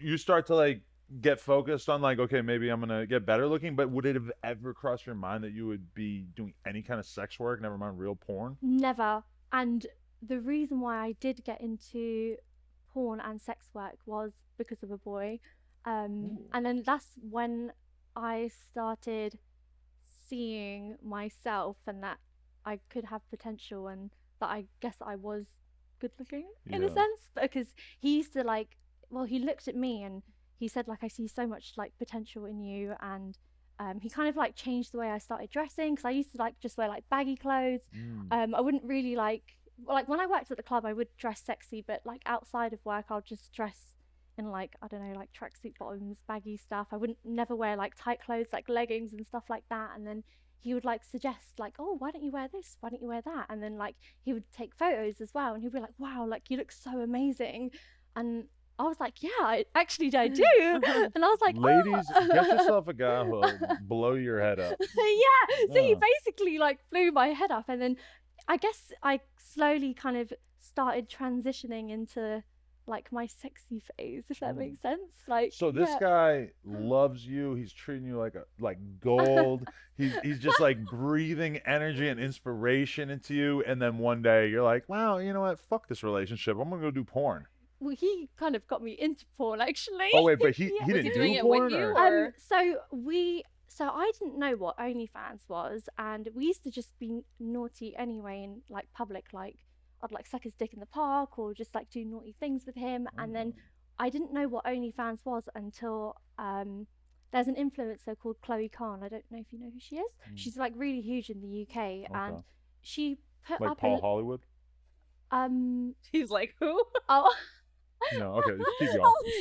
you start to like get focused on like, okay, maybe I'm gonna get better looking, but would it have ever crossed your mind that you would be doing any kind of sex work, never mind real porn? Never. And the reason why I did get into porn and sex work was because of a boy. And then that's when I started seeing myself and that I could have potential and that I guess I was good looking in a Yeah. sense because he used to like, well, he looked at me and he said like, I see so much like potential in you. And he kind of like changed the way I started dressing because I used to like just wear like baggy clothes. Mm. I wouldn't really like when I worked at the club I would dress sexy, but like outside of work I'll just dress in like, I don't know, like tracksuit bottoms, baggy stuff. I wouldn't never wear like tight clothes like leggings and stuff like that. And then he would like suggest like, oh, why don't you wear this, why don't you wear that? And then like he would take photos as well and he'd be like, wow, like you look so amazing. And I was like, yeah, actually I do. And I was like, Ladies, oh. get yourself a guy who'll blow your head up. Yeah, so he Yeah. basically like blew my head up. And then I guess I slowly kind of started transitioning into like my sexy phase, if that makes sense. Like, So this yeah. guy loves you. He's treating you like gold. He's just like breathing energy and inspiration into you. And then one day you're like, wow, you know what? Fuck this relationship. I'm gonna go do porn. Well, he kind of got me into porn actually. Oh wait, but he Yeah. he Was didn't he doing do it with porn. you, Or? or? So I didn't know what OnlyFans was, and we used to just be naughty anyway in like public. Like I'd like suck his dick in the park or just like do naughty things with him. And then I didn't know what OnlyFans was until there's an influencer called Chloe Khan. I don't know if you know who she is. She's like really huge in the UK, and she put Like up Paul Hollywood. He's like, who? oh. No, okay, just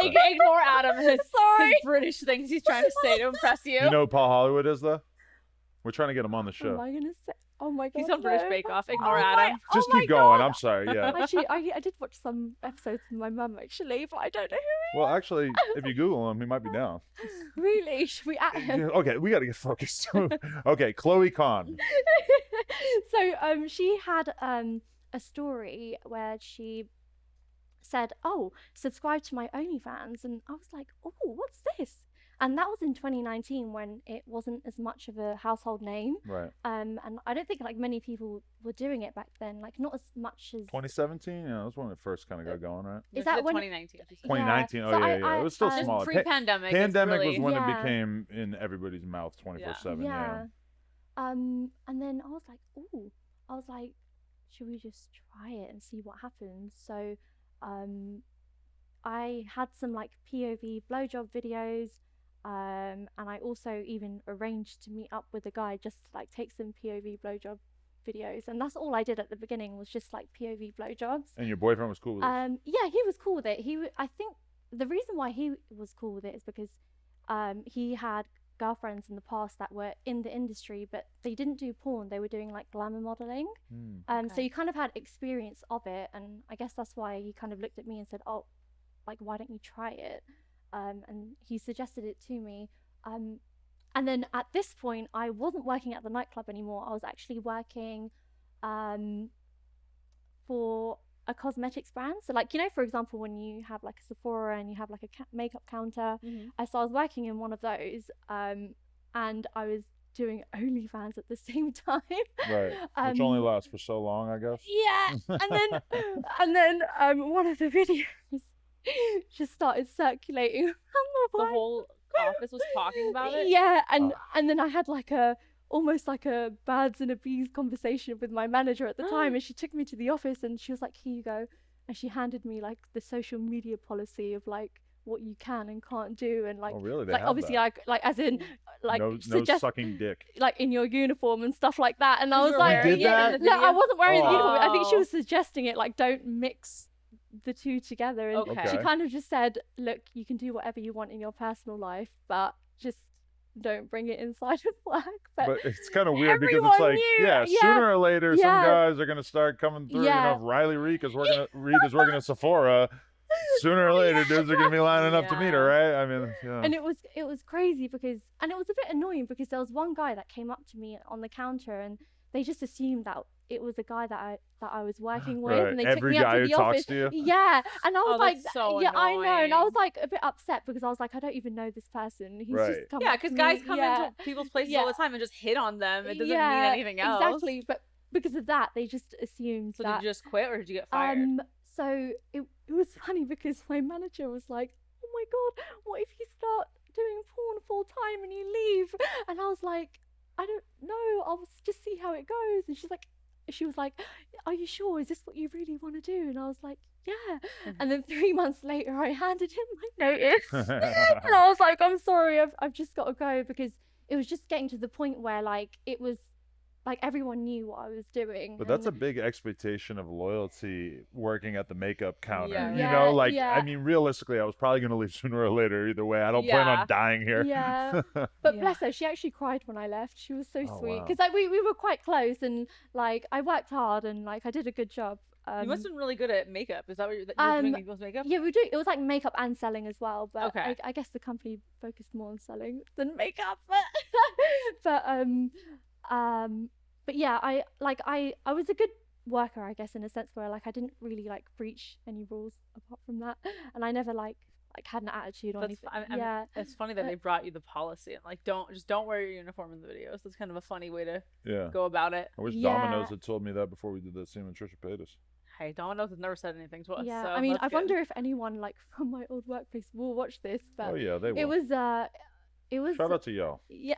keep going. Ignore Adam and his Sorry. British things he's trying to say to impress you. You know who Paul Hollywood is though? We're trying to get him on the What show. am I gonna say? Oh my god. He's on British no. Bake Off. Ignore Oh Adam. Just my keep going. God. I'm sorry. Yeah. Actually, I did watch some episodes with my mum actually, but I don't know who Well, actually, if you Google him, he might be down. he is. Really? Should we at him? Okay, we got to get focused. Okay, Chloe Khan. So she had a story where she said, oh, subscribe to my OnlyFans, and I was like, oh, what's this? And that was in 2019 when it wasn't as much of a household name. Right. And I don't think like many people were doing it back then, like not as much as 2017. Yeah, that was when it first kind of got going, right? Is that when 2019? 2019. Yeah. Oh So yeah. It was still Just smaller. Pre-pandemic. Pandemic really... was when Yeah. it became in everybody's mouth 24/7. Yeah. And then I was like, should we just try it and see what happens? So I had some like POV blowjob videos, and I also even arranged to meet up with a guy just to like take some POV blowjob videos, and that's all I did at the beginning was just like POV blowjobs. And your boyfriend was cool with it? Yeah, he was cool with it. I think the reason why he was cool with it is because he had girlfriends in the past that were in the industry, but they didn't do porn, they were doing like glamour modeling. So you kind of had experience of it, and I guess that's why he kind of looked at me and said, oh, like why don't you try it? And he suggested it to me. And then at this point I wasn't working at the nightclub anymore. I was actually working for a cosmetics brand. So like, you know, for example, when you have like a Sephora and you have like a makeup counter, so I was working in one of those, and I was doing OnlyFans at the same time. Right. Which only lasts for so long, I guess. Yeah. And then one of the videos just started circulating The whole office was talking about it. Yeah, and then I had like almost like a birds and a bees conversation with my manager at the time, and she took me to the office and she was like, here you go, and she handed me like the social media policy of like what you can and can't do, and like, oh really? They like have obviously that. like as in like no suggest sucking dick. like in your uniform and stuff like that. And I You was were like, wearing it in the no, I video? wasn't wearing the uniform. I think she Oh. was suggesting it like don't mix the two together, and Okay. she kind of just said, look, you can do whatever you want in your personal life, but just don't bring it inside of work. But it's kind of weird because it's everyone like, knew, yeah, yeah, sooner or later, some yeah. guys are gonna start coming through. Yeah. You know, if Riley Reid is working at Sephora. Sooner or later, dudes are gonna be lining up to meet her, right? I mean, yeah. And it was crazy because, and it was a bit annoying because there was one guy that came up to me on the counter and they just assumed that it was a guy that I was working with, Right. and they took Every me up guy to who the talks office. to you? Yeah, and I was Oh, like, that's so yeah, I know, and I annoying. was like a bit upset because I was like, I don't even know this person. He's Right. just come Yeah, up to because guys me. come Yeah. into people's places Yeah. all the time and just hit on them. It doesn't mean Yeah, anything else. exactly. But because of that, they just assumed So that. did you just quit or did you get fired? So it was funny because my manager was like, "Oh my god, what if you start doing porn full time and you leave?" And I was like, "I don't know. I'll just see how it goes." And she was like, "Are you sure? Is this what you really want to do?" And I was like, "Yeah." And then 3 months later, I handed him my notice, and I was like, "I'm sorry, I've just got to go," because it was just getting to the point where like it was like everyone knew what I was doing. But that's a and- big expectation of loyalty working at the makeup counter. Yeah. You Yeah, know, like, yeah. I mean, realistically, I was probably going to leave sooner or later either way. I don't plan Yeah. on dying here. Yeah. But Yeah. bless her, she actually cried when I left. She was so Oh, sweet wow. because like we were quite close, and like I worked hard and like I did a good job. You must have been really good at makeup. Is that what you were doing people's makeup? Yeah, it was like makeup and selling as well, but Okay. I guess the company focused more on selling than makeup. But yeah, I was a good worker, I guess, in a sense where like I didn't really like breach any rules apart from that, and I never like had an attitude or That's anything. Yeah. It's funny that they brought you the policy and like don't wear your uniform in the videos. That's kind of a funny way to Yeah. go about it. I wish Yeah. Domino's had told me that before we did that scene with Trisha Paytas. Hey, Domino's has never said anything to us. Yeah, so I mean, that's I good. wonder if anyone like from my old workplace will watch this, but Oh, yeah, they will. it was Shout out to y'all. yeah.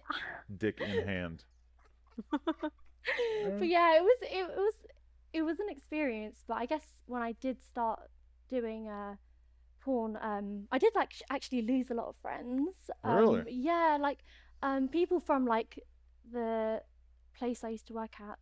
Dick in hand. But yeah, it was an experience. But I guess when I did start doing porn, I did like actually lose a lot of friends. Really? Yeah, like people from like the place I used to work at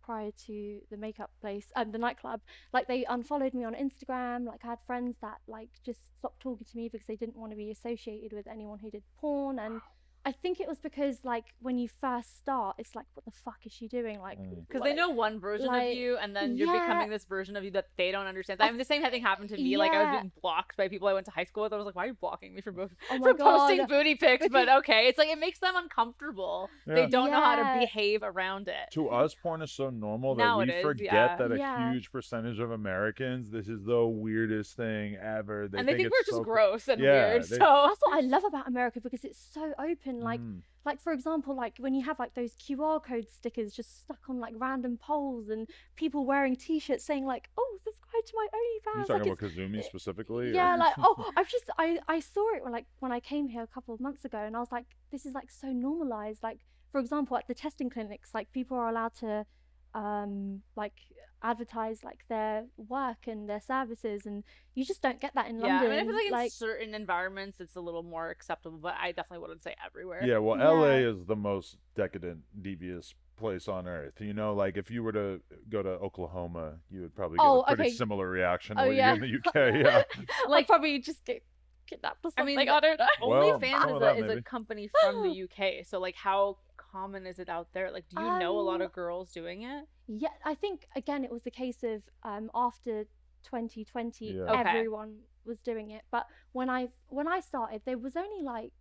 prior to the makeup place, the nightclub, like they unfollowed me on Instagram. Like I had friends that like just stopped talking to me because they didn't want to be associated with anyone who did porn. And I think it was because like when you first start, it's like, what the fuck is she doing? Like, because they know one version like, of you, and then you're yeah. becoming this version of you that they don't understand. I mean, the same thing happened to me. Like I was Yeah. being blocked by people I went to high school with. I was like, why are you blocking me for Oh my for posting God. booty pics? But okay, it's like it makes them uncomfortable. Yeah. They don't know how to Yeah. behave around it. To us, porn is so normal that Now we it is, forget yeah. that a Yeah. huge percentage of Americans, this is the weirdest thing ever. And they think we're it's just so gross and Yeah, weird. they- So That's what I love about America because it's so open. Like for example, like when you have like those QR code stickers just stuck on like random poles and people wearing T-shirts saying like, "Oh, subscribe to my OnlyFans." You talking like, about Kazumi specifically? or- yeah, like I saw it when I came here a couple of months ago, and I was like, this is like so normalized. Like for example, at the testing clinics, like people are allowed to like advertise like their work and their services, and you just don't get that in yeah, London. I mean, I feel like in certain environments it's a little more acceptable, but I definitely wouldn't say everywhere. Yeah, well, Yeah. LA is the most decadent, devious place on earth. You know, like if you were to go to Oklahoma, you would probably get a pretty okay. similar reaction to Oh, what yeah. you get in the UK. Yeah. Like probably just get kidnapped or I something. mean, I don't know. Well, OnlyFans some of that, is a maybe. company from the UK, so like how common is it out there? Like, do you know a lot of girls doing it? Yeah, I think again it was the case of after 2020 Yeah. Okay. everyone was doing it, but when I started there was only like,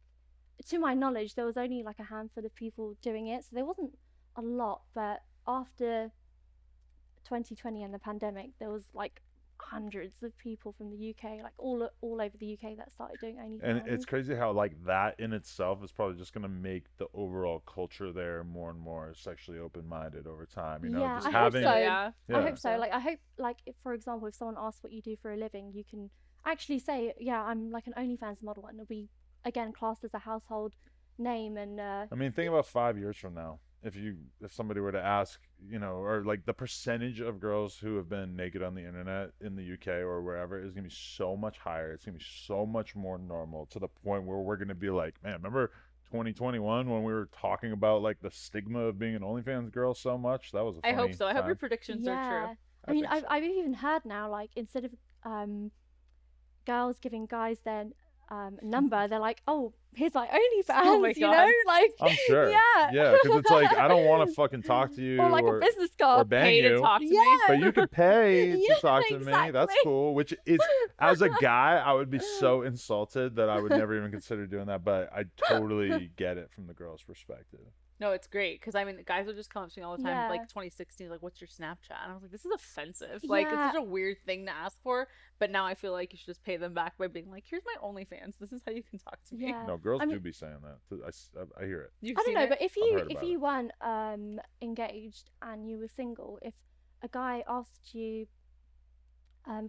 to my knowledge, there was only like a handful of people doing it, so there wasn't a lot. But after 2020 and the pandemic, there was like hundreds of people from the UK, like all over the UK, that started doing OnlyFans. And it's crazy how like that in itself is probably just gonna make the overall culture there more and more sexually open-minded over time. You know, Yeah, just I hope having so. Yeah. I hope so. Like I hope, like if, for example, if someone asks what you do for a living, you can actually say, yeah, I'm like an OnlyFans model, and it'll be again classed as a household name. And I mean, think about 5 years from now. If somebody were to ask, you know, or like the percentage of girls who have been naked on the internet in the UK or wherever is gonna be so much higher. It's gonna be so much more normal, to the point where we're gonna be like, man, remember 2021 when we were talking about like the stigma of being an OnlyFans girl so much? That was a I funny hope so. I hope your time. predictions are true. I mean, think so. I've even heard now, like instead of girls giving guys their number, they're like, oh, here's my OnlyFans, Oh my you God. know, like I'm sure. yeah, Yeah, because it's like, I don't want to fucking talk to you or like a business or card. bang Pay to you. talk to Yeah. me. But you could pay to Yeah, talk to me. That's exactly. cool. Which is, as a guy, I would be so insulted that I would never even consider doing that. But I totally get it from the girl's perspective. No, it's great because I mean, guys would just come up to me all the time, Yeah. like 2016, like, "What's your Snapchat?" And I was like, "This is offensive. Like, it's Yeah. such a weird thing to ask for." But now I feel like you should just pay them back by being like, "Here's my OnlyFans. This is how you can talk to me." Yeah. No, girls I do mean- be saying that. I hear it. You've I don't seen know, it? but if heard if about you weren't engaged and you were single, if a guy asked you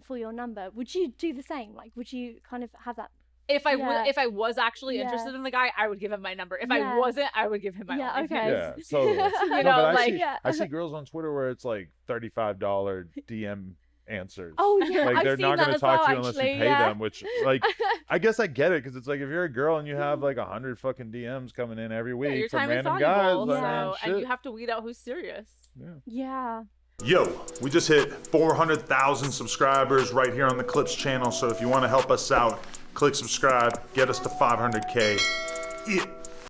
for your number, would you do the same? Like, would you kind of have that? If I Yeah. if I was actually Yeah. interested in the guy, I would give him my number. If Yeah. I wasn't, I would give him my Yeah, OnlyFans. okay. Yeah, totally. You No, know, but like Yeah. I see girls on Twitter where it's like $35 DM answers. Oh yeah, Like I've they're seen not that gonna as talk well, to you unless you actually, pay yeah. them, which like I guess I get it because it's like if you're a girl and you have like 100 fucking DMs coming in every yeah, week your from time is random valuable, guys, Yeah. man, so, and you shit. have to weed out who's serious. Yeah. Yo, we just hit 400,000 subscribers right here on the Clips channel. So if you want to help us out, click subscribe, get us to 500K. Yeah.